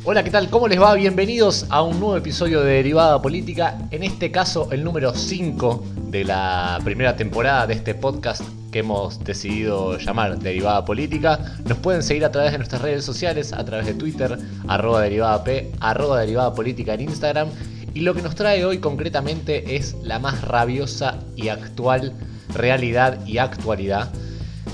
Hola, ¿qué tal? ¿Cómo les va? Bienvenidos a un nuevo episodio de Derivada Política. En este caso, el número 5 de la primera temporada de este podcast que hemos decidido llamar Derivada Política. Nos pueden seguir a través de nuestras redes sociales, a través de Twitter, @derivadap, @derivada política en Instagram. Y lo que nos trae hoy concretamente es la más rabiosa y actual realidad y actualidad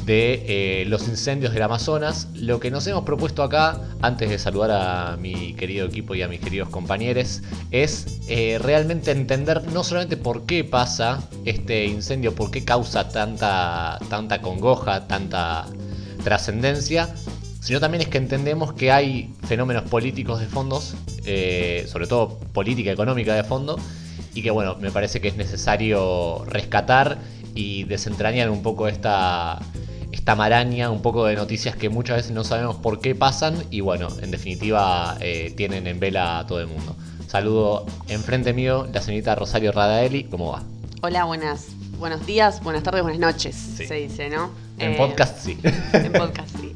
de los incendios del Amazonas. Lo que nos hemos propuesto acá, antes de saludar a mi querido equipo y a mis queridos compañeros, es realmente entender no solamente por qué pasa este incendio, por qué causa tanta congoja, tanta trascendencia, sino también es que entendemos que hay fenómenos políticos de fondos, sobre todo política económica de fondo, y que bueno, me parece que es necesario rescatar y desentrañar un poco esta maraña, un poco de noticias que muchas veces no sabemos por qué pasan y bueno, en definitiva tienen en vela a todo el mundo. Saludo enfrente mío la señorita Rosario Radaeli, ¿cómo va? Hola, buenos días, buenas tardes, buenas noches, Sí. se dice, ¿no? En podcast sí. En podcast sí.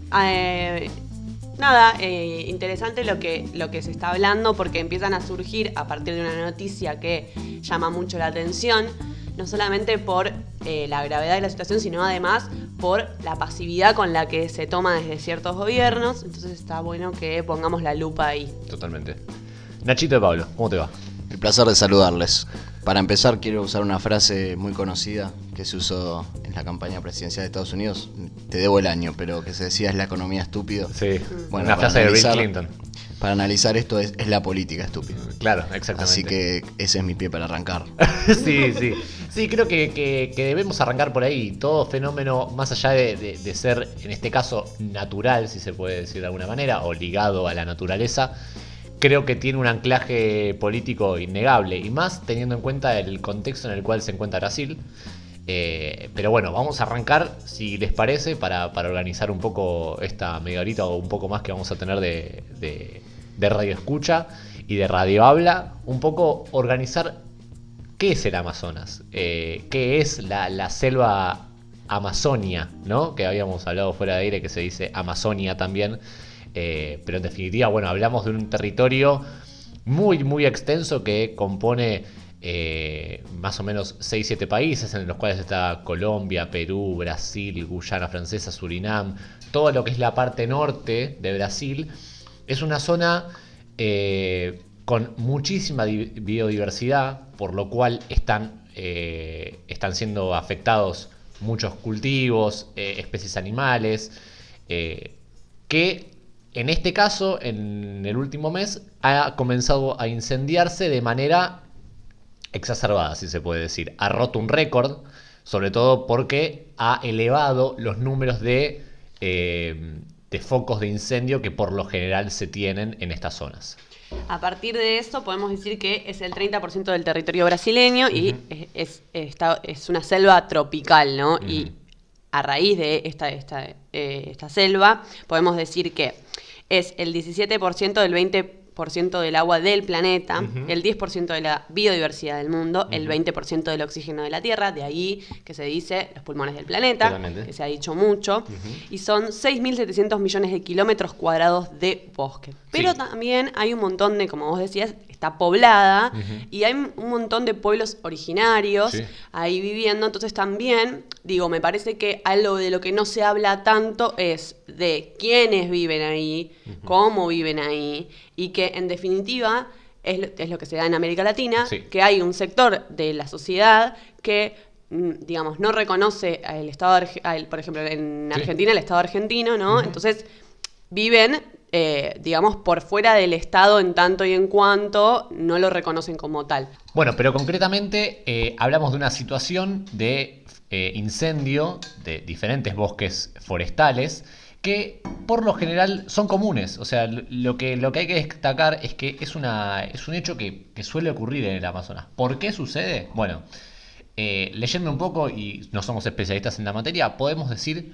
Interesante lo que se está hablando porque empiezan a surgir a partir de una noticia que llama mucho la atención, no solamente por la gravedad de la situación, sino además por la pasividad con la que se toma desde ciertos gobiernos. Entonces está bueno que pongamos la lupa ahí. Totalmente. Nachito de Pablo, ¿cómo te va? El placer de saludarles. Para empezar, quiero usar una frase muy conocida que se usó en la campaña presidencial de Estados Unidos. Te debo el año, pero que se decía es la economía estúpido. Sí, Bueno, una frase de Bill Clinton. Para analizar esto es la política estúpida. Claro, exactamente. Así que ese es mi pie para arrancar. Sí, creo que debemos arrancar por ahí. Todo fenómeno, más allá de ser, en este caso, natural, si se puede decir de alguna manera, o ligado a la naturaleza, creo que tiene un anclaje político innegable, y más teniendo en cuenta el contexto en el cual se encuentra Brasil. Pero bueno, vamos a arrancar, si les parece, para organizar un poco esta media horita o un poco más que vamos a tener de radio escucha y de radio habla, un poco organizar qué es el Amazonas, qué es la selva Amazonia, ¿no? Que habíamos hablado fuera de aire, que se dice Amazonia también. Pero en definitiva, bueno, hablamos de un territorio muy, muy extenso que compone más o menos 6-7 países, en los cuales está Colombia, Perú, Brasil, Guyana Francesa, Surinam, todo lo que es la parte norte de Brasil. Es una zona con muchísima biodiversidad, por lo cual están siendo afectados muchos cultivos, especies animales, que en este caso, en el último mes, ha comenzado a incendiarse de manera exacerbada, si se puede decir. Ha roto un récord, sobre todo porque ha elevado los números de focos de incendio que por lo general se tienen en estas zonas. A partir de eso podemos decir que es el 30% del territorio brasileño y es una selva tropical, ¿no? Uh-huh. Y a raíz de esta selva podemos decir que es el 17% del 20% del agua del planeta, uh-huh, el 10% de la biodiversidad del mundo, uh-huh, el 20% del oxígeno de la Tierra, de ahí que se dice los pulmones del planeta, totalmente, que se ha dicho mucho, uh-huh, y son 6.700 millones de kilómetros cuadrados de bosque. Pero sí, también hay un montón de, como vos decías, está poblada, uh-huh, y hay un montón de pueblos originarios, sí, ahí viviendo. Entonces también, me parece que algo de lo que no se habla tanto es de quiénes viven ahí, uh-huh, cómo viven ahí, y que en definitiva es lo que se da en América Latina, sí, que hay un sector de la sociedad que, no reconoce al Estado, por ejemplo, en Argentina, sí, el Estado argentino, ¿no? Uh-huh. Entonces viven por fuera del Estado en tanto y en cuanto no lo reconocen como tal. Bueno, pero concretamente hablamos de una situación de incendio de diferentes bosques forestales que por lo general son comunes. O sea, lo que hay que destacar es que es un hecho que suele ocurrir en el Amazonas. ¿Por qué sucede? Bueno, leyendo un poco, y no somos especialistas en la materia, podemos decir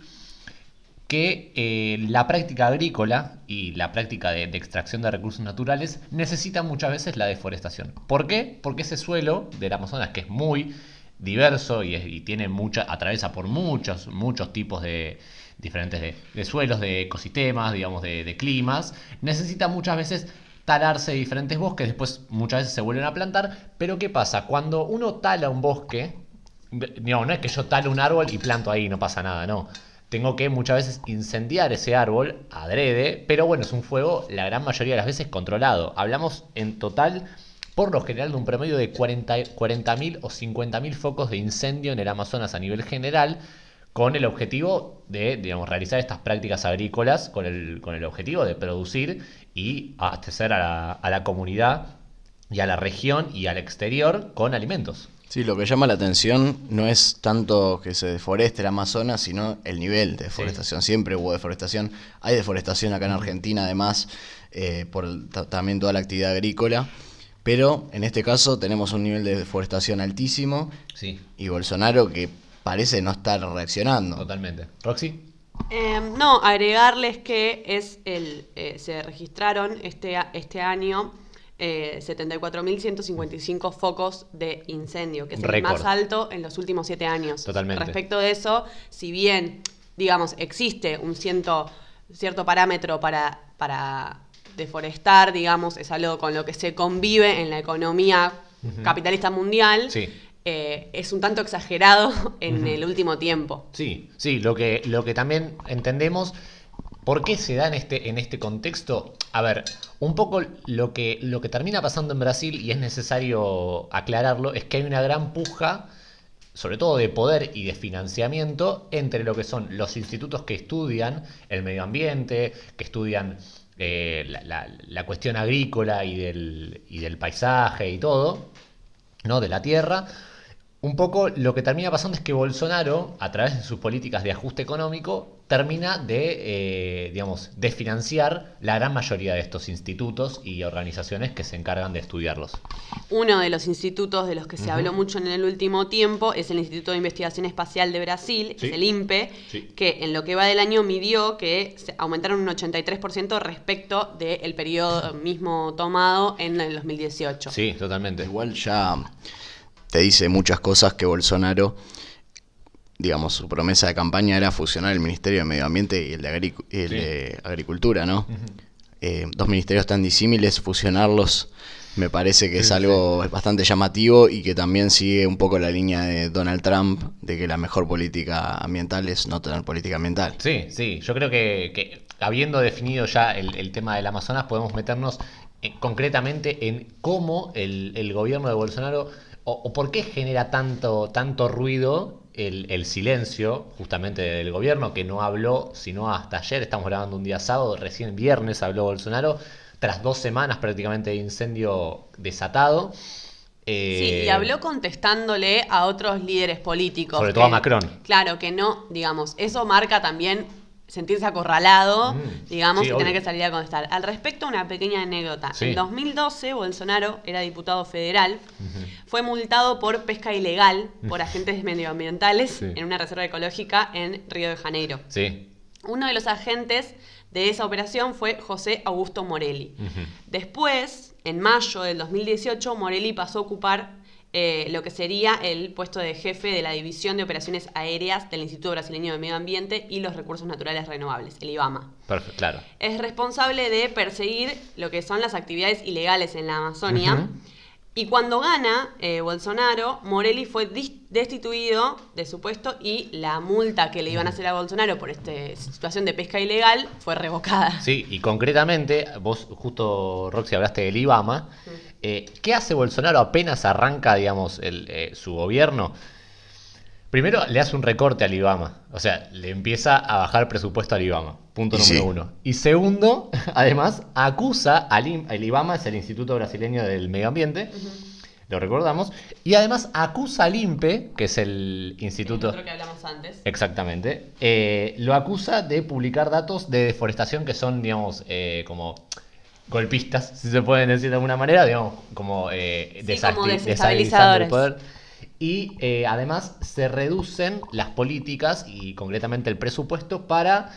que la práctica agrícola y la práctica de extracción de recursos naturales necesita muchas veces la deforestación. ¿Por qué? Porque ese suelo del Amazonas, que es muy diverso y tiene atraviesa por muchos tipos de diferentes de suelos, de ecosistemas, digamos, de climas, necesita muchas veces talarse diferentes bosques, después muchas veces se vuelven a plantar, pero ¿qué pasa? Cuando uno tala un bosque, no es que yo talo un árbol y planto ahí, no pasa nada, no. Tengo que muchas veces incendiar ese árbol adrede, pero bueno, es un fuego la gran mayoría de las veces controlado. Hablamos en total, por lo general, de un promedio de 40.000 o 50.000 focos de incendio en el Amazonas a nivel general, con el objetivo de, digamos, realizar estas prácticas agrícolas, con el objetivo de producir y abastecer a la comunidad y a la región y al exterior con alimentos. Sí, lo que llama la atención no es tanto que se deforeste el Amazonas, sino el nivel de deforestación. Sí. Siempre hubo deforestación. Hay deforestación acá en Argentina, además, también toda la actividad agrícola. Pero en este caso tenemos un nivel de deforestación altísimo. Sí. Y Bolsonaro que parece no estar reaccionando. Totalmente. ¿Roxy? No, agregarles que se registraron este año 74.155 focos de incendio, que es el más alto en los últimos 7 años. Totalmente. Respecto de eso, si bien, digamos, existe un cierto parámetro para deforestar, digamos, es algo con lo que se convive en la economía capitalista mundial. Sí. Es un tanto exagerado en el último tiempo. Sí, lo que también entendemos, ¿por qué se da en este contexto? A ver, un poco lo que termina pasando en Brasil, y es necesario aclararlo, es que hay una gran puja, sobre todo de poder y de financiamiento, entre lo que son los institutos que estudian el medio ambiente, que estudian la cuestión agrícola y del paisaje y todo, ¿no? De la tierra. Un poco lo que termina pasando es que Bolsonaro, a través de sus políticas de ajuste económico, termina de financiar la gran mayoría de estos institutos y organizaciones que se encargan de estudiarlos. Uno de los institutos de los que se habló mucho en el último tiempo es el Instituto de Investigación Espacial de Brasil, sí. Es el INPE, sí. Que en lo que va del año midió que aumentaron un 83% respecto del periodo mismo tomado en el 2018. Sí, totalmente. Igual ya te dice muchas cosas que Bolsonaro, digamos, su promesa de campaña era fusionar el Ministerio de Medio Ambiente y el de Agricultura, ¿no? Dos ministerios tan disímiles, fusionarlos me parece que es algo bastante llamativo y que también sigue un poco la línea de Donald Trump de que la mejor política ambiental es no tener política ambiental. Sí, yo creo que habiendo definido ya el tema del Amazonas, podemos meternos concretamente en cómo el gobierno de Bolsonaro, o por qué genera tanto ruido el silencio justamente del gobierno, que no habló sino hasta ayer. Estamos grabando un día sábado, recién viernes habló Bolsonaro, tras 2 semanas prácticamente de incendio desatado. Sí, y habló contestándole a otros líderes políticos. Sobre todo a Macron. Claro, que no, digamos, eso marca también sentirse acorralado, digamos, sí, y obvio. tener que salir a contestar. Al respecto, una pequeña anécdota. Sí. En 2012, Bolsonaro era diputado federal, fue multado por pesca ilegal por agentes medioambientales en una reserva ecológica en Río de Janeiro. Sí. Uno de los agentes de esa operación fue José Augusto Morelli. Después, en mayo del 2018, Morelli pasó a ocupar lo que sería el puesto de jefe de la División de Operaciones Aéreas del Instituto Brasileño de Medio Ambiente y los Recursos Naturales Renovables, el IBAMA. Perfecto, claro. Es responsable de perseguir lo que son las actividades ilegales en la Amazonia. Y cuando gana Bolsonaro, Morelli fue destituido de su puesto y la multa que le iban a hacer a Bolsonaro por esta situación de pesca ilegal fue revocada. Sí, y concretamente, vos justo, Roxy, hablaste del IBAMA. ¿Qué hace Bolsonaro apenas arranca, digamos, su gobierno? Primero, le hace un recorte al IBAMA. O sea, le empieza a bajar presupuesto al IBAMA. Punto número 1. Y segundo, además, acusa al IBAMA, es el Instituto Brasileño del Medio Ambiente, lo recordamos, y además acusa al INPE, que es el instituto... Otro que hablamos antes. Exactamente. Lo acusa de publicar datos de deforestación que son, digamos, como golpistas, si se pueden decir de alguna manera, digamos, como, como desestabilizando el poder. Y además se reducen las políticas y concretamente el presupuesto para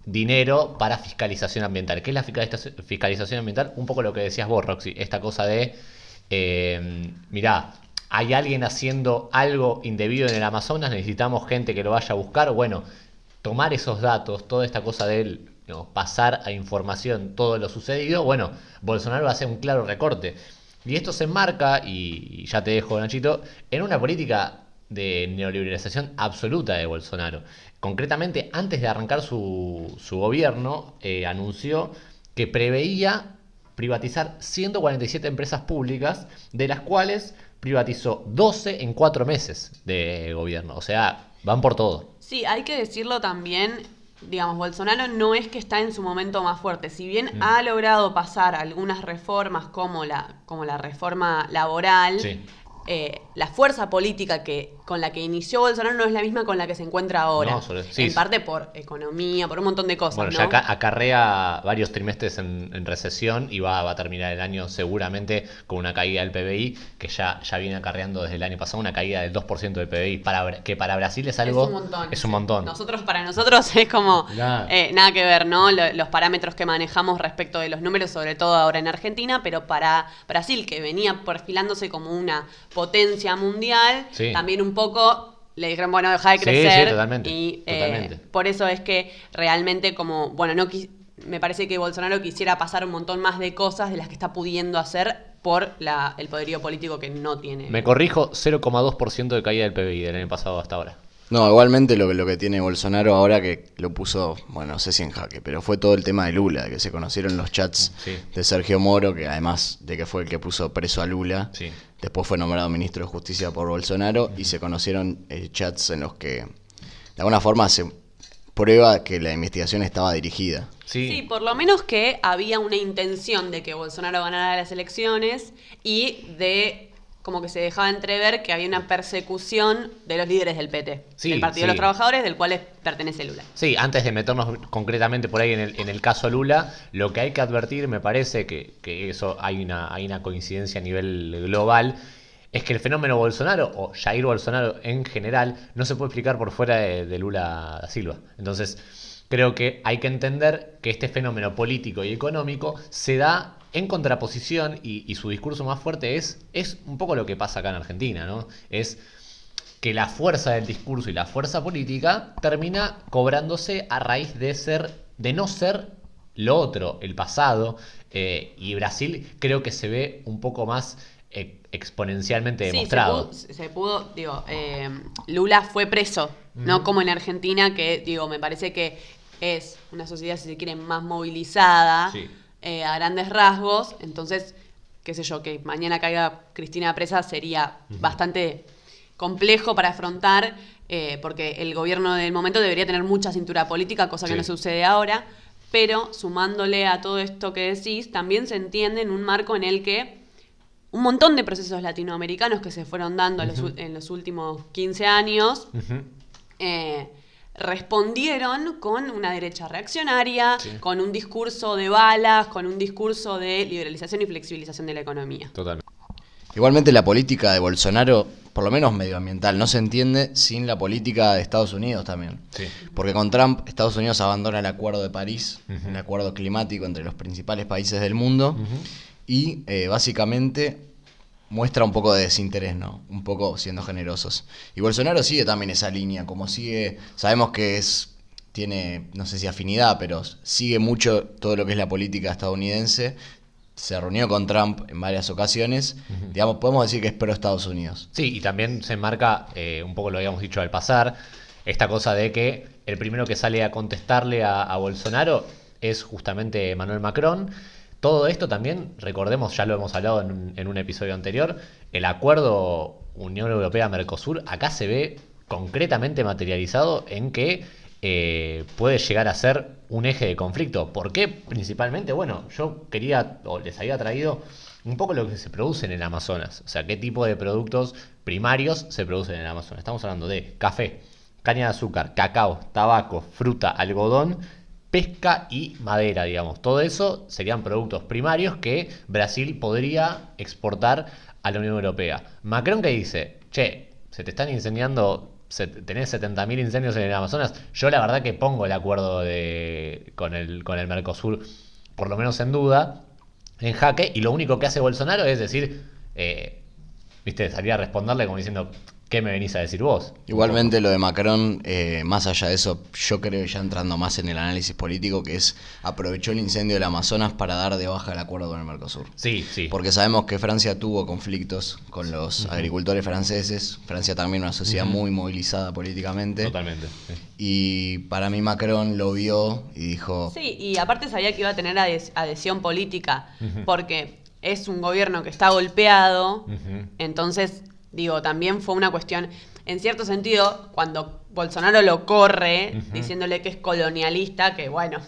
dinero para fiscalización ambiental. ¿Qué es la fiscalización ambiental? Un poco lo que decías vos, Roxy, esta cosa de, mirá, hay alguien haciendo algo indebido en el Amazonas, necesitamos gente que lo vaya a buscar. Bueno, tomar esos datos, toda esta cosa del digamos, pasar a información todo lo sucedido, bueno, Bolsonaro hace un claro recorte. Y esto se enmarca, y ya te dejo, Nachito, en una política de neoliberalización absoluta de Bolsonaro. Concretamente, antes de arrancar su gobierno, anunció que preveía privatizar 147 empresas públicas, de las cuales privatizó 12 en 4 meses de gobierno. O sea, van por todo. Sí, hay que decirlo también, digamos, Bolsonaro no es que está en su momento más fuerte. Si bien ha logrado pasar algunas reformas como la reforma laboral, Sí. La fuerza política con la que inició Bolsonaro no es la misma con la que se encuentra ahora. No, sí, en parte por economía, por un montón de cosas, Bueno, ¿no? ya acarrea varios trimestres en recesión y va a terminar el año seguramente con una caída del PBI que ya viene acarreando desde el año pasado, una caída del 2% del PBI, que para Brasil es algo... Es un montón. Es un montón. Para nosotros es como Claro. nada que ver, ¿no? Los parámetros que manejamos respecto de los números, sobre todo ahora en Argentina, pero para Brasil, que venía perfilándose como una potencia mundial, Sí. también un poco le dijeron, bueno, deja de Sí, crecer. sí, totalmente, Y totalmente. por eso es que realmente como, bueno, me parece que Bolsonaro quisiera pasar un montón más de cosas de las que está pudiendo hacer por el poderío político que no tiene. Me corrijo, 0,2% de caída del PBI del año pasado hasta ahora. No, igualmente lo que tiene Bolsonaro ahora, que lo puso, bueno, no sé si en jaque, pero fue todo el tema de Lula, que se conocieron los chats Sí. de Sergio Moro, que además de que fue el que puso preso a Lula, Sí. después fue nombrado ministro de Justicia por Bolsonaro, y se conocieron chats en los que de alguna forma se prueba que la investigación estaba dirigida. Sí, por lo menos que había una intención de que Bolsonaro ganara las elecciones y de como que se dejaba entrever que había una persecución de los líderes del PT, Sí, del Partido de sí. los Trabajadores, del cual pertenece Lula. Sí, antes de meternos concretamente por ahí en el caso Lula, lo que hay que advertir, me parece que eso hay una coincidencia a nivel global, es que el fenómeno Bolsonaro, o Jair Bolsonaro en general, no se puede explicar por fuera de Lula da Silva. Entonces, creo que hay que entender que este fenómeno político y económico se da en contraposición, y su discurso más fuerte es un poco lo que pasa acá en Argentina, ¿no? Es que la fuerza del discurso y la fuerza política termina cobrándose a raíz de no ser lo otro, el pasado, y Brasil creo que se ve un poco más exponencialmente demostrado. Sí, se pudo, digo, Lula fue preso, no como en Argentina, que digo, me parece que es una sociedad, si se quiere, más movilizada, Sí. A grandes rasgos, entonces, qué sé yo, que mañana caiga Cristina presa sería bastante complejo para afrontar, porque el gobierno del momento debería tener mucha cintura política, cosa que Sí. no sucede ahora, pero sumándole a todo esto que decís, también se entiende en un marco en el que un montón de procesos latinoamericanos que se fueron dando en los últimos 15 años Ujú. respondieron con una derecha reaccionaria, Sí. con un discurso de balas, con un discurso de liberalización y flexibilización de la economía. Totalmente. Igualmente la política de Bolsonaro, por lo menos medioambiental, no se entiende sin la política de Estados Unidos también. Sí. Porque con Trump, Estados Unidos abandona el Acuerdo de París, Ujú. el acuerdo climático entre los principales países del mundo, y básicamente muestra un poco de desinterés, ¿no? Un poco siendo generosos. Y Bolsonaro sigue también esa línea, como sigue, sabemos que tiene, no sé si afinidad, pero sigue mucho todo lo que es la política estadounidense. Se reunió con Trump en varias ocasiones. Digamos, podemos decir que es pro Estados Unidos. Sí, y también se enmarca, un poco lo habíamos dicho al pasar, esta cosa de que el primero que sale a contestarle a Bolsonaro es justamente Emmanuel Macron. Todo esto también, recordemos, ya lo hemos hablado en un episodio anterior, el acuerdo Unión Europea-Mercosur acá se ve concretamente materializado en que puede llegar a ser un eje de conflicto. ¿Por qué? Principalmente, bueno, yo quería, o les había traído un poco lo que se produce en el Amazonas. O sea, qué tipo de productos primarios se producen en el Amazonas. Estamos hablando de café, caña de azúcar, cacao, tabaco, fruta, algodón, pesca y madera, digamos. Todo eso serían productos primarios que Brasil podría exportar a la Unión Europea. Macron que dice, che, se te están incendiando, tenés 70.000 incendios en el Amazonas, yo la verdad que pongo el acuerdo con el Mercosur, por lo menos en duda, en jaque, y lo único que hace Bolsonaro es decir, viste, salir a responderle como diciendo, ¿qué me venís a decir vos? Igualmente lo de Macron, más allá de eso, yo creo, ya entrando más en el análisis político, que es aprovechó el incendio del Amazonas para dar de baja el acuerdo con el Mercosur. Sí, sí. Porque sabemos que Francia tuvo conflictos con los agricultores franceses. Francia también una sociedad muy movilizada políticamente. Totalmente. Sí. Y para mí Macron lo vio y dijo... Sí, y aparte sabía que iba a tener adhesión política, porque es un gobierno que está golpeado, entonces, digo, también fue una cuestión, en cierto sentido, cuando Bolsonaro lo corre, diciéndole que es colonialista, que bueno,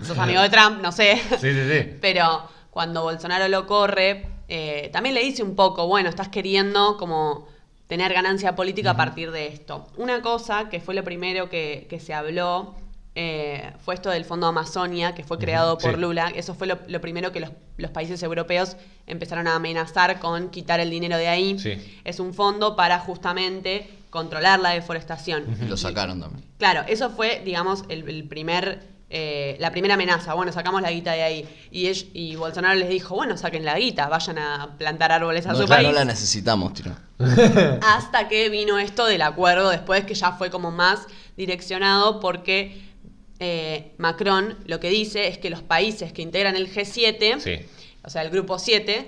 sos amigo de Trump, no sé, Sí. pero cuando Bolsonaro lo corre, también le dice un poco, bueno, estás queriendo como tener ganancia política a partir de esto. Una cosa que fue lo primero que se habló fue esto del Fondo Amazonia, que fue creado por Lula. Eso fue lo primero que los países europeos empezaron a amenazar con quitar el dinero de ahí. Sí. Es un fondo para justamente controlar la deforestación. Lo sacaron también. Claro, eso fue, digamos, la primera amenaza. Bueno, sacamos la guita de ahí. Y Bolsonaro les dijo, bueno, saquen la guita, vayan a plantar árboles a su país. No la necesitamos, tiro. Hasta que vino esto del acuerdo después, que ya fue como más direccionado, porque Macron lo que dice es que los países que integran el G7, o sea, el grupo 7,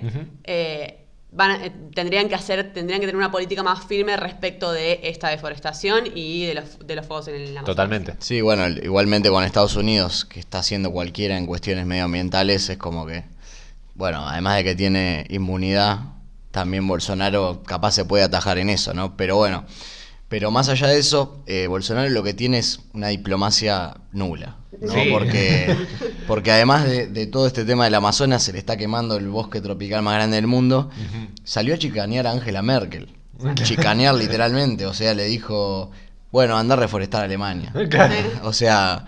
tendrían que tener una política más firme respecto de esta deforestación y de los fuegos en el Amazonas. Totalmente. Sí, bueno, igualmente con Estados Unidos, que está haciendo cualquiera en cuestiones medioambientales, es como que, bueno, además de que tiene inmunidad, también Bolsonaro capaz se puede atajar en eso, ¿no? Pero bueno, más allá de eso, Bolsonaro lo que tiene es una diplomacia nula, ¿no? Sí. Porque además de todo este tema del Amazonas, se le está quemando el bosque tropical más grande del mundo, salió a chicanear a Angela Merkel. Chicanear literalmente, o sea, le dijo, bueno, anda a reforestar Alemania. O sea,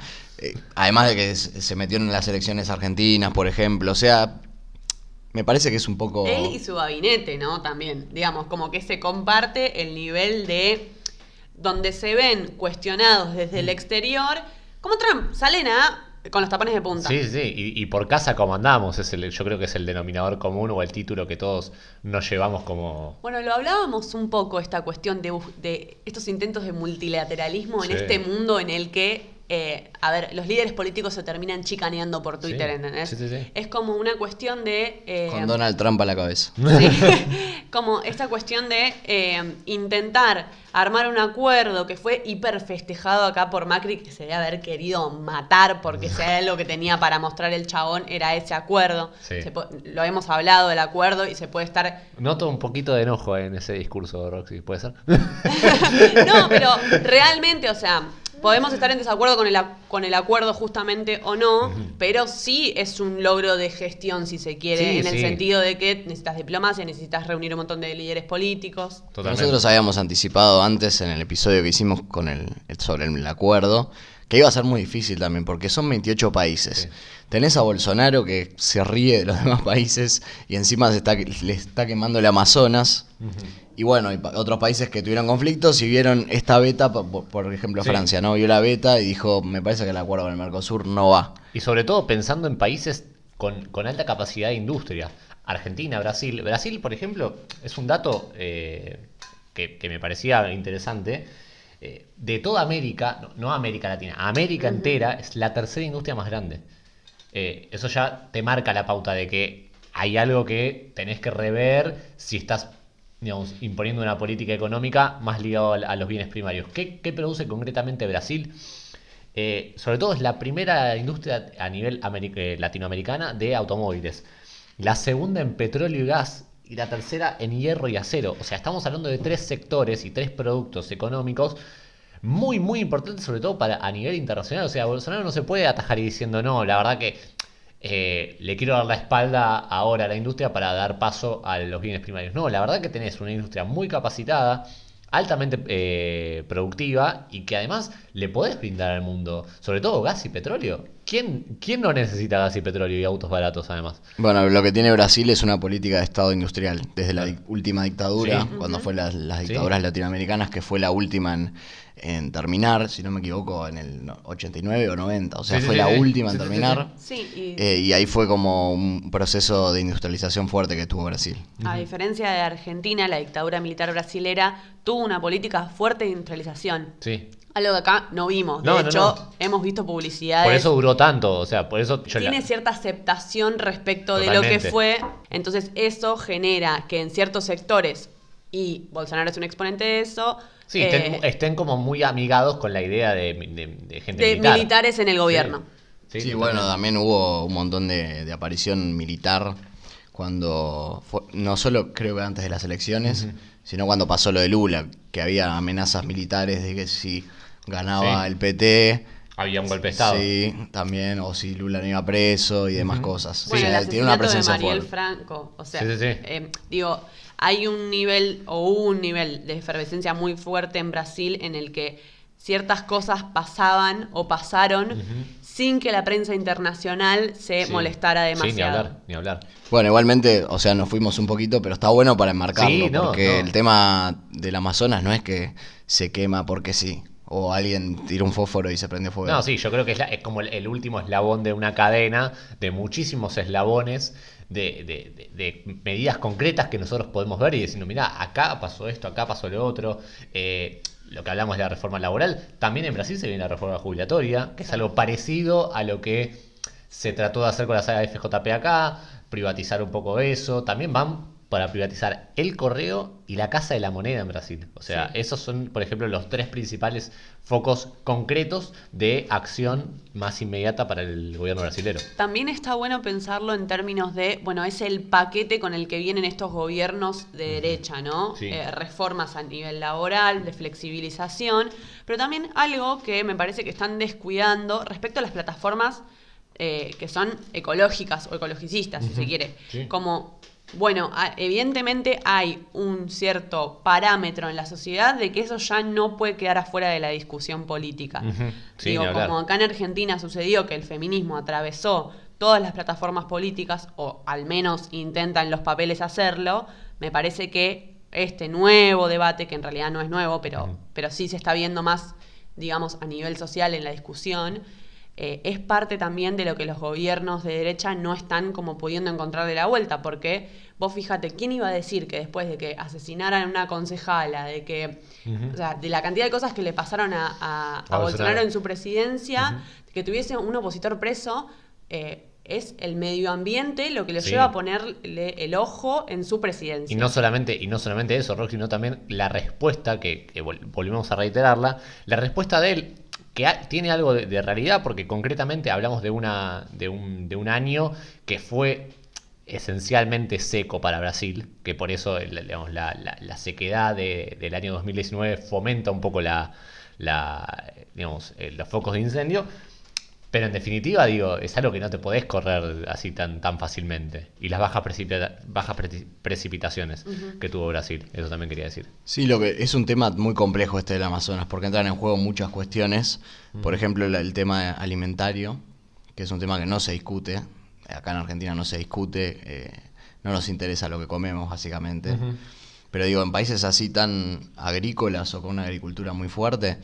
además de que se metió en las elecciones argentinas, por ejemplo, o sea, me parece que es un poco... Él y su gabinete, ¿no? También, digamos, como que se comparte el nivel de... donde se ven cuestionados desde el exterior, como Trump, salen con los tapones de punta. Sí, y por casa como andamos, yo creo que es el denominador común o el título que todos nos llevamos como... Bueno, lo hablábamos un poco, esta cuestión de estos intentos de multilateralismo en este mundo en el que, los líderes políticos se terminan chicaneando por Twitter, ¿entendés? Sí. Es como una cuestión de... con Donald Trump a la cabeza. Sí, como esta cuestión de intentar armar un acuerdo que fue hiper festejado acá por Macri, que se debe haber querido matar, porque si hay algo que tenía para mostrar el chabón era ese acuerdo. Sí. Lo hemos hablado del acuerdo y se puede estar... Noto un poquito de enojo en ese discurso, Roxy, ¿puede ser? No, pero realmente, o sea... Podemos estar en desacuerdo con el acuerdo justamente o no, pero sí es un logro de gestión, si se quiere, en el sentido de que necesitas diplomacia, necesitas reunir un montón de líderes políticos. Totalmente. Nosotros habíamos anticipado antes en el episodio que hicimos sobre el acuerdo que iba a ser muy difícil también, porque son 28 países. Sí. Tenés a Bolsonaro que se ríe de los demás países y encima le está quemando el Amazonas. Y bueno, y otros países que tuvieron conflictos y vieron esta beta, por ejemplo Francia, ¿no? Vio la beta y dijo, me parece que el acuerdo con el Mercosur no va. Y sobre todo pensando en países con alta capacidad de industria. Argentina, Brasil. Brasil, por ejemplo, es un dato que me parecía interesante. De toda América, no América Latina, América entera es la tercera industria más grande. Eso ya te marca la pauta de que hay algo que tenés que rever si estás, digamos, imponiendo una política económica más ligada a los bienes primarios. ¿Qué produce concretamente Brasil? Sobre todo es la primera industria a nivel latinoamericana de automóviles. La segunda en petróleo y gas. Y la tercera en hierro y acero. O sea, estamos hablando de 3 sectores y 3 productos económicos muy, muy importantes, sobre todo a nivel internacional. O sea, Bolsonaro no se puede atajar y diciendo, no, la verdad que le quiero dar la espalda ahora a la industria para dar paso a los bienes primarios. No, la verdad que tenés una industria muy capacitada, altamente productiva y que además le podés brindar al mundo, sobre todo gas y petróleo. ¿Quién no necesita gas y petróleo y autos baratos además? Bueno, lo que tiene Brasil es una política de Estado industrial. Desde la última dictadura, cuando fue las dictaduras latinoamericanas, que fue la última en terminar, si no me equivoco, en el 89 o 90. O sea, Sí, fue sí, la sí. última en Sí, sí, terminar. Sí, Y ahí fue como un proceso de industrialización fuerte que tuvo Brasil. a diferencia de Argentina, la dictadura militar brasilera tuvo una política fuerte de industrialización. Sí. Algo que acá no vimos. De No, hecho, no. hemos visto publicidades. Por eso duró tanto, o sea, por eso yo Tiene cierta aceptación respecto de lo Totalmente. que fue. Entonces, eso genera que en ciertos sectores, y Bolsonaro es un exponente de eso, Sí, estén como muy amigados con la idea de gente de militar. militares en el gobierno. Sí, totalmente. bueno, también hubo un montón de aparición militar cuando, no solo creo que antes de las elecciones, sino cuando pasó lo de Lula, que había amenazas militares de que si ganaba Sí. el PT, Había un golpe de Estado. sí, también, o si Lula no iba preso y demás cosas. Bueno, Sí, el tiene una asesinato de presencia Mariel fuerte. Franco, o sea, Sí, sí, sí. digo, hay un nivel o hubo un nivel de efervescencia muy fuerte en Brasil en el que ciertas cosas pasaban o pasaron sin que la prensa internacional se Sí. molestara Sí, demasiado. ni hablar. Bueno, igualmente, o sea, nos fuimos un poquito, pero está bueno para enmarcarlo, Sí, no, porque no. el tema del Amazonas no es que se quema porque sí, o alguien tiró un fósforo y se prendió fuego. No, sí, yo creo que es como el último eslabón de una cadena de muchísimos eslabones de medidas concretas que nosotros podemos ver y decir, mirá, acá pasó esto, acá pasó lo otro. Lo que hablamos de la reforma laboral, también en Brasil se viene la reforma jubilatoria, que es algo parecido a lo que se trató de hacer con la saga de FJP acá, privatizar un poco eso. También van para privatizar el correo y la Casa de la Moneda en Brasil. O sea, Sí. esos son, por ejemplo, los tres principales focos concretos de acción más inmediata para el gobierno brasilero. También está bueno pensarlo en términos de, bueno, es el paquete con el que vienen estos gobiernos de derecha, ¿no? Sí. Reformas a nivel laboral, de flexibilización, pero también algo que me parece que están descuidando respecto a las plataformas que son ecológicas o ecologicistas, si se quiere. Sí. Como, bueno, evidentemente hay un cierto parámetro en la sociedad de que eso ya no puede quedar afuera de la discusión política. Ujú. Sí, Digo, ni hablar. como acá en Argentina sucedió que el feminismo atravesó todas las plataformas políticas, o al menos intentan los papeles hacerlo, me parece que este nuevo debate, que en realidad no es nuevo, pero sí se está viendo más, digamos, a nivel social en la discusión, es parte también de lo que los gobiernos de derecha no están como pudiendo encontrar de la vuelta, porque vos fíjate, ¿quién iba a decir que después de que asesinaran a una concejala, de que, o sea, de la cantidad de cosas que le pasaron a Bolsonaro en su presidencia, que tuviese un opositor preso, es el medio ambiente lo que lo Sí. lleva a ponerle el ojo en su presidencia? Y no solamente eso, Rock, sino también la respuesta, que volvemos a reiterarla, la respuesta de él, que tiene algo de realidad, porque concretamente hablamos de un año que fue esencialmente seco para Brasil, que por eso digamos, la sequedad del año 2019 fomenta un poco digamos, los focos de incendio. Pero en definitiva, digo, es algo que no te podés correr así tan fácilmente. Y las bajas precipitaciones que tuvo Brasil, eso también quería decir. Sí, lo que es un tema muy complejo este del Amazonas, porque entran en juego muchas cuestiones. Por ejemplo, el tema alimentario, que es un tema que no se discute. Acá en Argentina no se discute, no nos interesa lo que comemos, básicamente. Pero digo, en países así tan agrícolas o con una agricultura muy fuerte,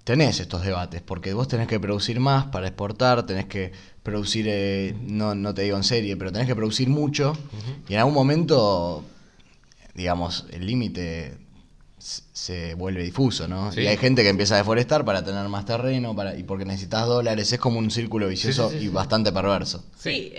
tenés estos debates, porque vos tenés que producir más para exportar, tenés que producir, no te digo en serie, pero tenés que producir mucho, y en algún momento, digamos, el límite se vuelve difuso, ¿no? Sí. Y hay gente que empieza a deforestar para tener más terreno, y porque necesitas dólares, es como un círculo vicioso Sí. y bastante perverso. Sí,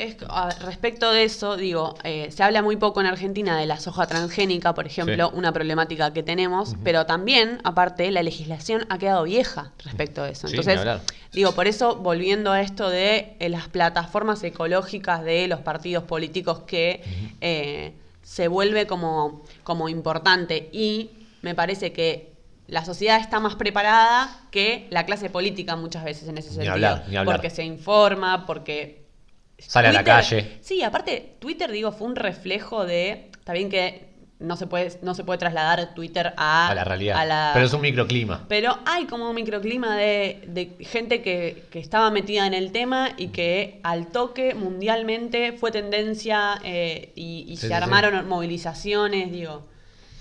respecto de eso, digo, se habla muy poco en Argentina de la soja transgénica, por ejemplo, Sí. una problemática que tenemos, pero también, aparte, la legislación ha quedado vieja respecto de eso. Sí, Entonces, ni hablar. digo, por eso, volviendo a esto de las plataformas ecológicas de los partidos políticos que se vuelve como importante, y me parece que la sociedad está más preparada que la clase política muchas veces en ese Ni sentido. hablar, ni hablar. Porque se informa, porque Sale a la calle. Sí, aparte, Twitter, digo, fue un reflejo de. Está bien que no se puede trasladar Twitter A la realidad. Pero es un microclima. Pero hay como un microclima de gente que estaba metida en el tema y que al toque mundialmente fue tendencia y Sí, se sí, armaron movilizaciones, digo.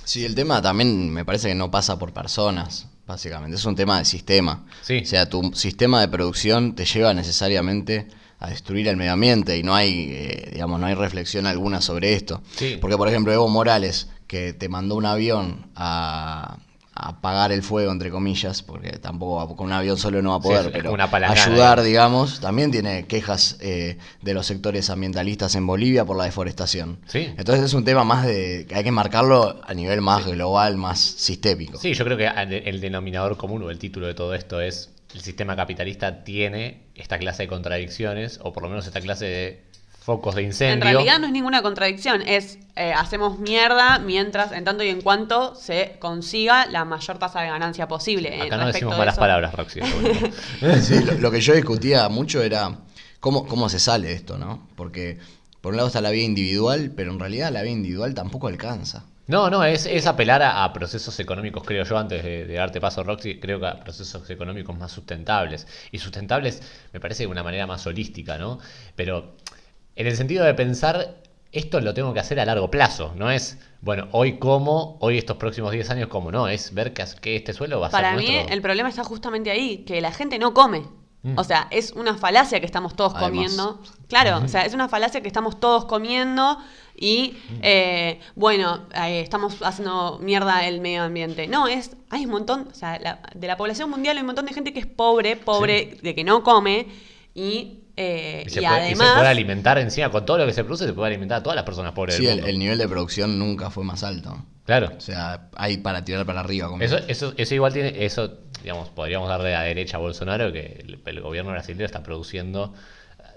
Sí, el tema también me parece que no pasa por personas. básicamente. Es un tema de sistema. Sí. O sea, tu sistema de producción te lleva necesariamente a destruir el medio ambiente y no hay, digamos, no hay reflexión alguna sobre esto. Sí. Porque, por ejemplo, Evo Morales, que te mandó un avión a apagar el fuego, entre comillas, porque tampoco con un avión solo no va a poder, es pero una palangana, ayudar, digamos, también tiene quejas de los sectores ambientalistas en Bolivia por la deforestación. Sí. Entonces es un tema más de que hay que marcarlo a nivel más global, más sistémico. Sí, yo creo que el denominador común o el título de todo esto es: el sistema capitalista tiene esta clase de contradicciones, o por lo menos esta clase de focos de incendio. En realidad no es ninguna contradicción, es hacemos mierda mientras, en tanto y en cuanto se consiga la mayor tasa de ganancia posible. Acá no Respecto decimos de malas eso. palabras, Roxy. Sí, lo que yo discutía mucho era cómo se sale de esto, ¿no? Porque por un lado está la vida individual, pero en realidad la vida individual tampoco alcanza. No, es apelar a procesos económicos, creo yo, antes de darte paso, Roxy, creo que a procesos económicos más sustentables. Y sustentables me parece de una manera más holística, ¿no? Pero en el sentido de pensar, esto lo tengo que hacer a largo plazo, no es, bueno, hoy estos próximos 10 años como, no, es ver que este suelo va a Para ser mí nuestro. el problema está justamente ahí, que la gente no come. O sea, es una falacia que estamos todos Además. comiendo. Claro, o sea, es una falacia que estamos todos comiendo y, estamos haciendo mierda el medio ambiente. No, hay un montón, o sea, de la población mundial hay un montón de gente que es pobre, Sí. de que no come y Se además... puede alimentar encima, con todo lo que se produce, se puede alimentar a todas las personas pobres Sí, del mundo. el nivel de producción nunca fue más alto. Claro. O sea, hay para tirar para arriba. Como Eso igual tiene, eso, digamos, podríamos darle a derecha a Bolsonaro, que el gobierno brasileño está produciendo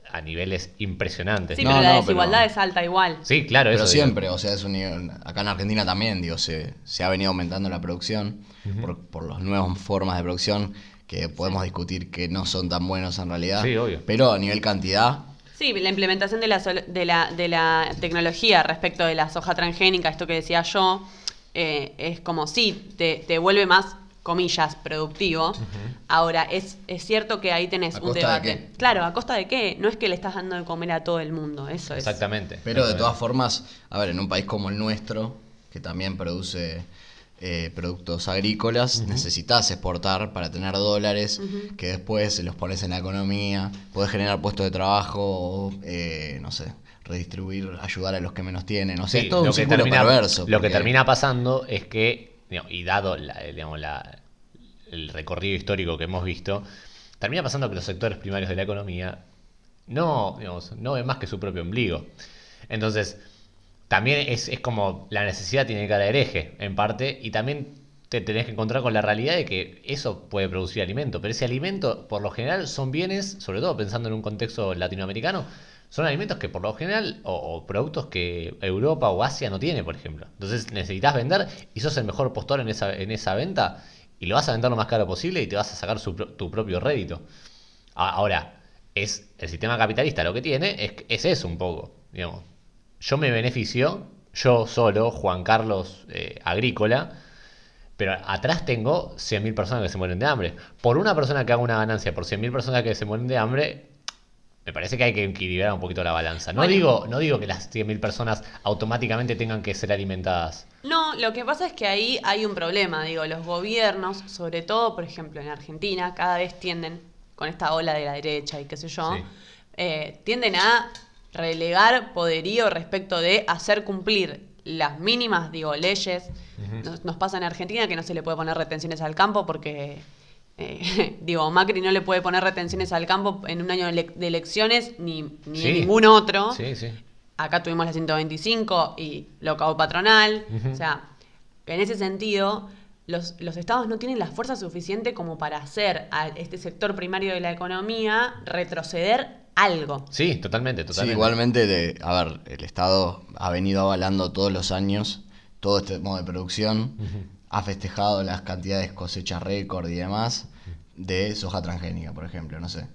a niveles impresionantes. Sí, No, pero la no, desigualdad pero- es alta igual. Sí, claro, Pero eso digo. siempre, o sea, es un nivel. Acá en Argentina también, digo, se ha venido aumentando la producción por las nuevas formas de producción que podemos discutir que no son tan buenos en realidad. Sí, obvio. Pero a nivel cantidad, Sí, la implementación de la tecnología respecto de la soja transgénica, esto que decía yo, es como sí, te vuelve más, comillas, productivo. Ahora, es cierto que ahí tenés ¿A un costa de debate. qué? Claro, ¿a costa de qué? No es que le estás dando de comer a todo el mundo, eso es. Exactamente. pero de todas formas, a ver, en un país como el nuestro, que también produce productos agrícolas, necesitas exportar para tener dólares que después los pones en la economía, podés generar puestos de trabajo, o, no sé, redistribuir, ayudar a los que menos tienen. O sea, Sí, es todo un círculo perverso. Lo que porque- termina pasando es que, digamos, y dado el recorrido histórico que hemos visto, termina pasando que los sectores primarios de la economía no ven más que su propio ombligo. Entonces, también es como la necesidad tiene que caer hereje, en parte, y también te tenés que encontrar con la realidad de que eso puede producir alimento, pero ese alimento, por lo general, son bienes, sobre todo pensando en un contexto latinoamericano, son alimentos que por lo general, o productos que Europa o Asia no tiene, por ejemplo. Entonces necesitas vender y sos el mejor postor en esa venta y lo vas a vender lo más caro posible y te vas a sacar tu propio rédito. Ahora, es el sistema capitalista lo que tiene es eso un poco, digamos. Yo me beneficio, yo solo, Juan Carlos Agrícola, pero atrás tengo 100.000 personas que se mueren de hambre. Por una persona que haga una ganancia, por 100.000 personas que se mueren de hambre, me parece que hay que equilibrar un poquito la balanza. No digo que las 100.000 personas automáticamente tengan que ser alimentadas. No, lo que pasa es que ahí hay un problema, digo, los gobiernos, sobre todo, por ejemplo, en Argentina, cada vez tienden, con esta ola de la derecha y qué sé yo, Sí. tienden a relegar poderío respecto de hacer cumplir las mínimas, digo, leyes. Nos pasa en Argentina que no se le puede poner retenciones al campo porque, Macri no le puede poner retenciones al campo en un año de elecciones ni Sí. en ningún otro. Sí, sí. Acá tuvimos la 125 y lo acabó patronal. Ujú. O sea, en ese sentido, los estados no tienen la fuerza suficiente como para hacer a este sector primario de la economía retroceder algo. Sí, totalmente. Sí, igualmente, a ver, el Estado ha venido avalando todos los años todo este modo de producción, ha festejado las cantidades cosechas récord y demás de soja transgénica, por ejemplo, no sé.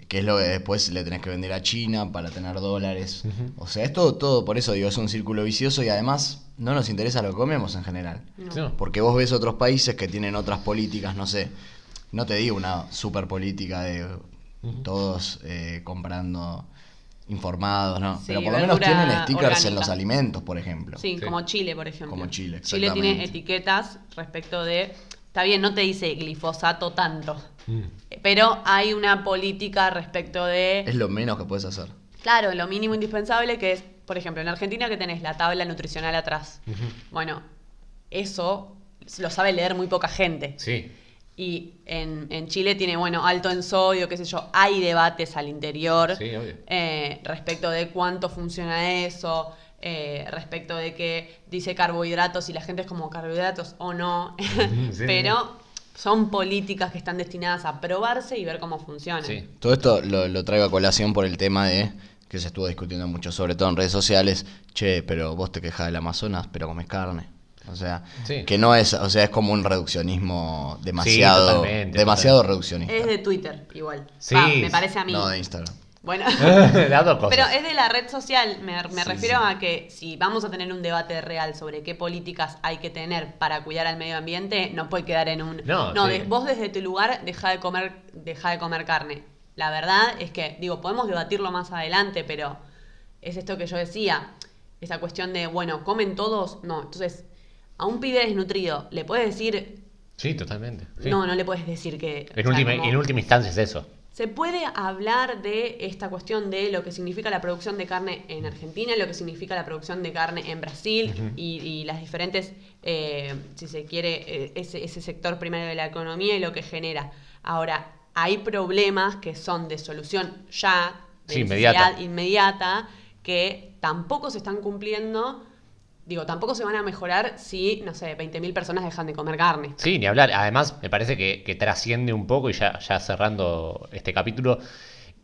Que es lo que después le tenés que vender a China para tener dólares. O sea, es todo, por eso digo, es un círculo vicioso y además no nos interesa lo que comemos en general. No. Sí. Porque vos ves otros países que tienen otras políticas, no sé, no te digo una super política de todos comprando informados, ¿no? Sí, Pero por lo menos verdura tienen stickers orgánica. en los alimentos, por ejemplo. Sí, Sí. como Chile, por ejemplo. Como Chile, Chile tiene exactamente. etiquetas respecto de está bien, no te dice glifosato tanto, pero hay una política respecto de... Es lo menos que puedes hacer. Claro, lo mínimo indispensable que es, por ejemplo, en Argentina que tenés la tabla nutricional atrás. Bueno, eso lo sabe leer muy poca gente. Sí. Y en Chile tiene, bueno, alto en sodio, qué sé yo. Hay debates al interior Sí, obvio. respecto de cuánto funciona eso, respecto de que dice carbohidratos y la gente es como carbohidratos o no. Sí. Pero son políticas que están destinadas a probarse y ver cómo funcionan. Sí. Todo esto lo traigo a colación por el tema de que se estuvo discutiendo mucho, sobre todo en redes sociales. Che, pero vos te quejas del Amazonas, pero comes carne. O sea, Sí. que no es, o sea, es como un reduccionismo demasiado, totalmente, demasiado totalmente. reduccionista. Es de Twitter, igual. Sí. Me parece a mí. No, de Instagram. Bueno. Las dos cosas. Pero es de la red social, me Sí, refiero sí. a que si vamos a tener un debate real sobre qué políticas hay que tener para cuidar al medio ambiente, no puede quedar en un... No, sí. Vos desde tu lugar deja de comer carne. La verdad es que, digo, podemos debatirlo más adelante, pero es esto que yo decía, esa cuestión de, bueno, ¿comen todos? No, entonces, a un pibe desnutrido, ¿le puedes decir...? Sí, totalmente. Sí. No le puedes decir que... En, o sea, última, como- en última instancia es eso. se puede hablar de esta cuestión de lo que significa la producción de carne en Argentina, lo que significa la producción de carne en Brasil y las diferentes, si se quiere, ese sector primario de la economía y lo que genera. Ahora, hay problemas que son de solución ya, de Sí, necesidad inmediata, que tampoco se están cumpliendo. Digo, tampoco se van a mejorar si, no sé, 20.000 personas dejan de comer carne. Sí, ni hablar. Además, me parece que trasciende un poco, y ya cerrando este capítulo,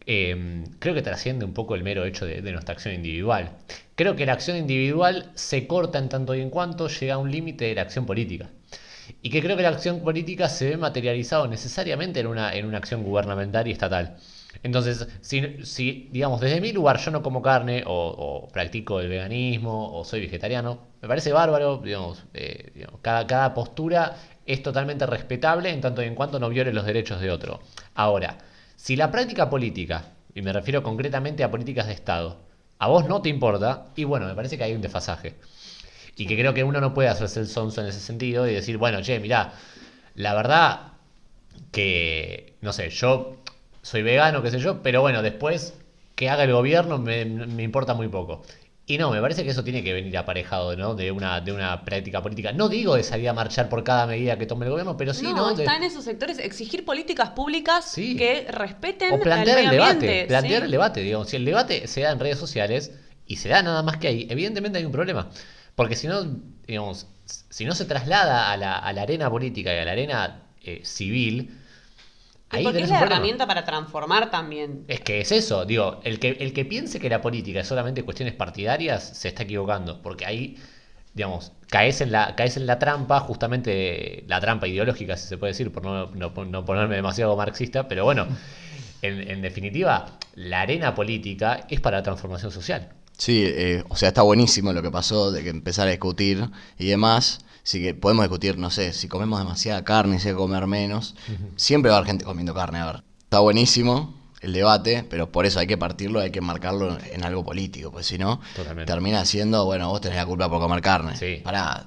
creo que trasciende un poco el mero hecho de nuestra acción individual. Creo que la acción individual se corta en tanto y en cuanto llega a un límite de la acción política. Y que creo que la acción política se ve materializado necesariamente en una acción gubernamental y estatal. Entonces, si digamos, desde mi lugar yo no como carne o practico el veganismo o soy vegetariano, me parece bárbaro, digamos, cada postura es totalmente respetable en tanto y en cuanto no viole los derechos de otro. Ahora, si la práctica política, y me refiero concretamente a políticas de Estado, a vos no te importa, y bueno, me parece que hay un desfasaje. Y que creo que uno no puede hacerse el sonso en ese sentido y decir, bueno, che, mirá, la verdad que, no sé, yo soy vegano, qué sé yo, pero bueno, después que haga el gobierno me importa muy poco. Y no, me parece que eso tiene que venir aparejado, ¿no? De una práctica política. No digo de salir a marchar por cada medida que tome el gobierno, pero sí, ¿no? Está en esos sectores exigir políticas públicas Sí. que respeten O plantear al el medio debate, ambiente. plantear ¿sí? el debate, digamos. Si el debate se da en redes sociales y se da nada más que ahí, evidentemente hay un problema. Porque si no, digamos, si no se traslada a la arena política y a la arena civil, Y ahí porque tenés es un la problema. herramienta para transformar también. Es que es eso, digo, el que piense que la política es solamente cuestiones partidarias se está equivocando, porque ahí, digamos, caes en la trampa, justamente la trampa ideológica, si se puede decir, por no ponerme demasiado marxista, pero bueno, en definitiva, la arena política es para la transformación social. Sí, o sea, está buenísimo lo que pasó de que empezar a discutir y demás. Así que podemos discutir, no sé, si comemos demasiada carne, si hay que comer menos. Siempre va a haber gente comiendo carne, a ver. Está buenísimo el debate, pero por eso hay que partirlo, hay que marcarlo en algo político, pues si no, Totalmente. termina siendo, bueno, vos tenés la culpa por comer carne. Sí. Pará,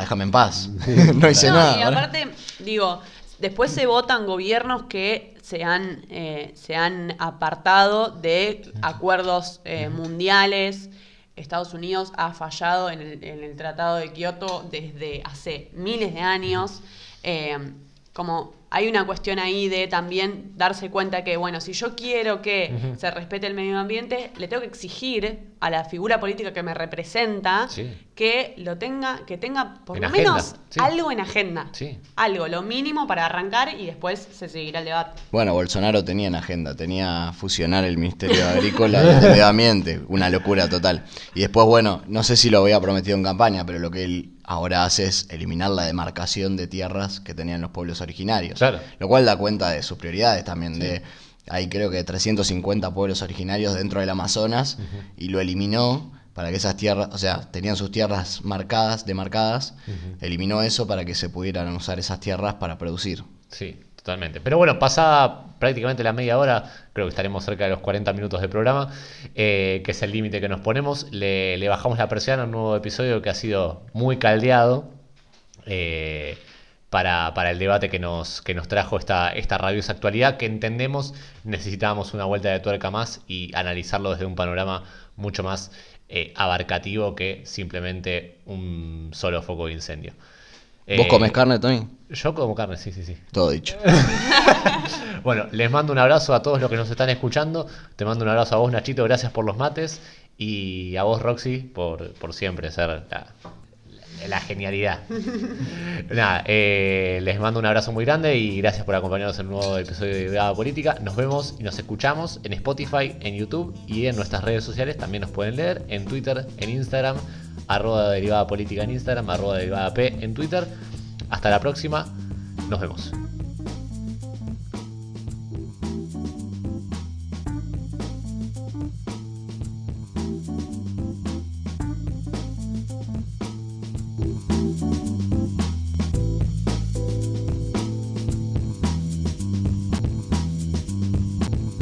déjame en paz. No hice No, nada. y pará. aparte, digo, después se votan gobiernos que se han apartado de acuerdos mundiales. Estados Unidos ha fallado en el Tratado de Kioto desde hace miles de años. Como hay una cuestión ahí de también darse cuenta que, bueno, si yo quiero que se respete el medio ambiente, le tengo que exigir a la figura política que me representa Sí. que tenga por En lo agenda, menos sí. algo en agenda. Sí. Algo, lo mínimo para arrancar y después se seguirá el debate. Bueno, Bolsonaro tenía en agenda, tenía fusionar el Ministerio Agrícola y el de Medio Ambiente, una locura total. Y después, bueno, no sé si lo había prometido en campaña, pero lo que él ahora hace es eliminar la demarcación de tierras que tenían los pueblos originarios. Claro. Lo cual da cuenta de sus prioridades también, de hay creo que 350 pueblos originarios dentro del Amazonas y lo eliminó para que esas tierras, o sea, tenían sus tierras demarcadas, eliminó eso para que se pudieran usar esas tierras para producir. Sí, totalmente. Pero bueno, pasada prácticamente la media hora, creo que estaremos cerca de los 40 minutos de programa, que es el límite que nos ponemos. Le bajamos la persiana a un nuevo episodio que ha sido muy caldeado. para el debate que nos trajo esta rabiosa actualidad, que entendemos necesitábamos una vuelta de tuerca más y analizarlo desde un panorama mucho más abarcativo que simplemente un solo foco de incendio. ¿Vos comés carne también? Yo como carne, sí. Todo dicho. Bueno, les mando un abrazo a todos los que nos están escuchando. Te mando un abrazo a vos, Nachito, gracias por los mates. Y a vos, Roxy, por siempre ser la genialidad. Nada, les mando un abrazo muy grande y gracias por acompañarnos en un nuevo episodio de Derivada Política. Nos vemos y nos escuchamos en Spotify, en YouTube y en nuestras redes sociales. También nos pueden leer en Twitter, en Instagram, @Derivada Política en Instagram, @Derivada P en Twitter. Hasta la próxima, nos vemos.